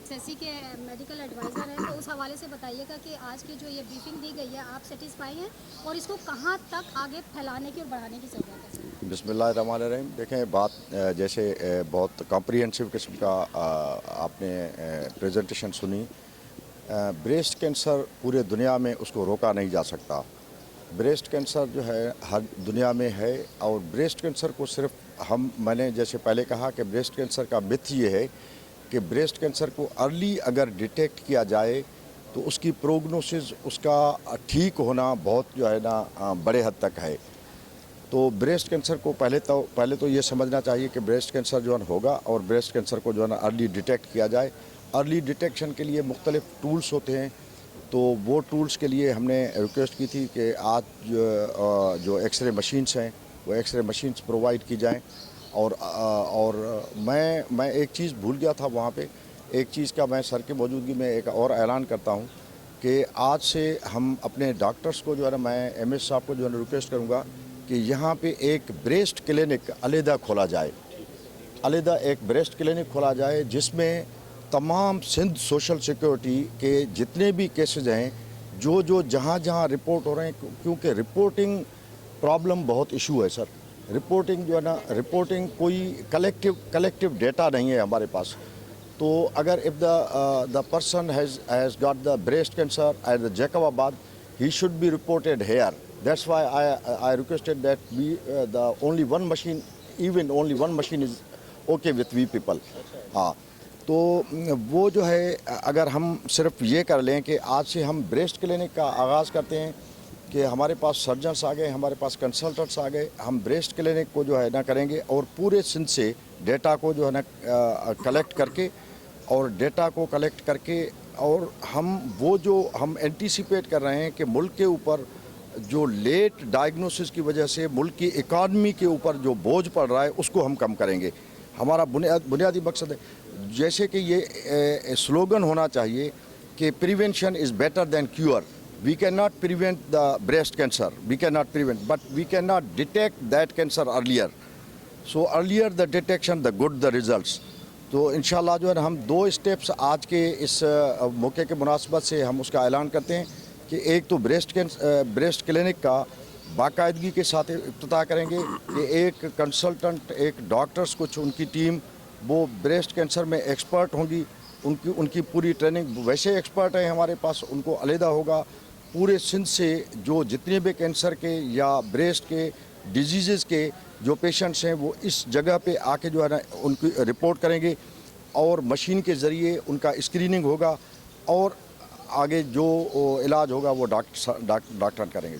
ایکسیسی کے medical advisor ہیں، تو اس حوالے سے بتائیے گا کہ آج کی جو یہ بریفنگ دی گئی ہے آپ سیٹسفائی ہیں اور اس کو کہاں تک آگے پھیلانے کی اور بڑھانے کی ضرورت ہے؟ بسم اللہ الرحمن الرحیم. دیکھیں بات جیسے بہت کمپریہنسو قسم کا آپ نے پریزنٹیشن سنی. بریسٹ کینسر پورے دنیا میں اس کو روکا نہیں جا سکتا. بریسٹ کینسر جو ہے ہر دنیا میں ہے، اور بریسٹ کینسر کو صرف میں نے جیسے پہلے کہا کہ بریسٹ کینسر کا متھ یہ ہے کہ بریسٹ کینسر کو ارلی اگر ڈیٹیکٹ کیا جائے تو اس کی پروگنوسس، اس کا ٹھیک ہونا بہت جو ہے نا بڑے حد تک ہے. تو بریسٹ کینسر کو پہلے تو یہ سمجھنا چاہیے کہ بریسٹ کینسر جو ہے ہوگا، اور بریسٹ کینسر کو جو ہے نا ارلی ڈیٹیکٹ کیا جائے. ارلی ڈیٹیکشن کے لیے مختلف ٹولز ہوتے ہیں، تو وہ ٹولز کے لیے ہم نے ریکویسٹ کی تھی کہ آج جو ایکس رے مشینز ہیں وہ ایکس رے مشینز پرووائڈ کی جائیں. اور میں ایک چیز بھول گیا تھا وہاں پہ. ایک چیز کا میں سر کی موجودگی میں ایک اور اعلان کرتا ہوں کہ آج سے ہم اپنے ڈاکٹرز کو جو ہے نا، میں ایم ایس صاحب کو جو ہے نا ریکویسٹ کروں گا کہ یہاں پہ ایک بریسٹ کلینک علیحدہ کھولا جائے. علیحدہ ایک بریسٹ کلینک کھولا جائے جس میں تمام سندھ سوشل سیکورٹی کے جتنے بھی کیسز ہیں، جو جہاں رپورٹ ہو رہے ہیں، کیونکہ رپورٹنگ پرابلم بہت ایشو ہے سر. رپورٹنگ جو ہے نا، رپورٹنگ کوئی کلیکٹیو ڈیٹا نہیں ہے ہمارے پاس. تو اگر if the person has got the breast cancer at the Jacobabad, he should be reported here. That's why I requested that only one machine is okay with we people. ہاں, تو وہ جو ہے اگر ہم صرف یہ کر لیں کہ آج سے ہم بریسٹ کلینک کا آغاز کرتے ہیں کہ ہمارے پاس سرجنس آ گئے, ہمارے پاس کنسلٹنٹس آ گئے, ہم بریسٹ کلینک کو جو ہے نا کریں گے, اور پورے سندھ سے ڈیٹا کو جو ہے نا کلیکٹ کر کے اور ہم اینٹیسپیٹ کر رہے ہیں کہ ملک کے اوپر جو لیٹ ڈائگنوسس کی وجہ سے ملک کی اکانومی کے اوپر جو بوجھ پڑ رہا ہے اس کو ہم کم کریں گے. ہمارا بنیادی مقصد ہے, جیسے کہ یہ سلوگن ہونا چاہیے کہ prevention is better than cure. We cannot prevent the breast cancer, but we cannot detect that cancer earlier. So earlier the detection, the good the results. تو انشاءاللہ جو ہے ہم 2 اسٹیپس آج کے اس موقع کے مناسبت سے ہم اس کا اعلان کرتے ہیں کہ ایک تو بریسٹ کلینک کا باقاعدگی کے ساتھ افتتاح کریں گے کہ ایک کنسلٹنٹ, ایک ڈاکٹرز, کچھ ان کی ٹیم وہ بریسٹ کینسر میں ایکسپرٹ ہوں گی. ان کی پوری ٹریننگ, ویسے ایکسپرٹ ہیں ہمارے پاس, ان کو علیحدہ ہوگا. پورے سندھ سے جو جتنے بھی کینسر کے یا بریسٹ کے ڈیزیزز کے جو پیشنٹس ہیں وہ اس جگہ پہ آ کے جو ہے نا ان کی رپورٹ کریں گے, اور مشین کے ذریعے ان کا اسکریننگ ہوگا, اور آگے جو علاج ہوگا وہ ڈاکٹر کریں گے.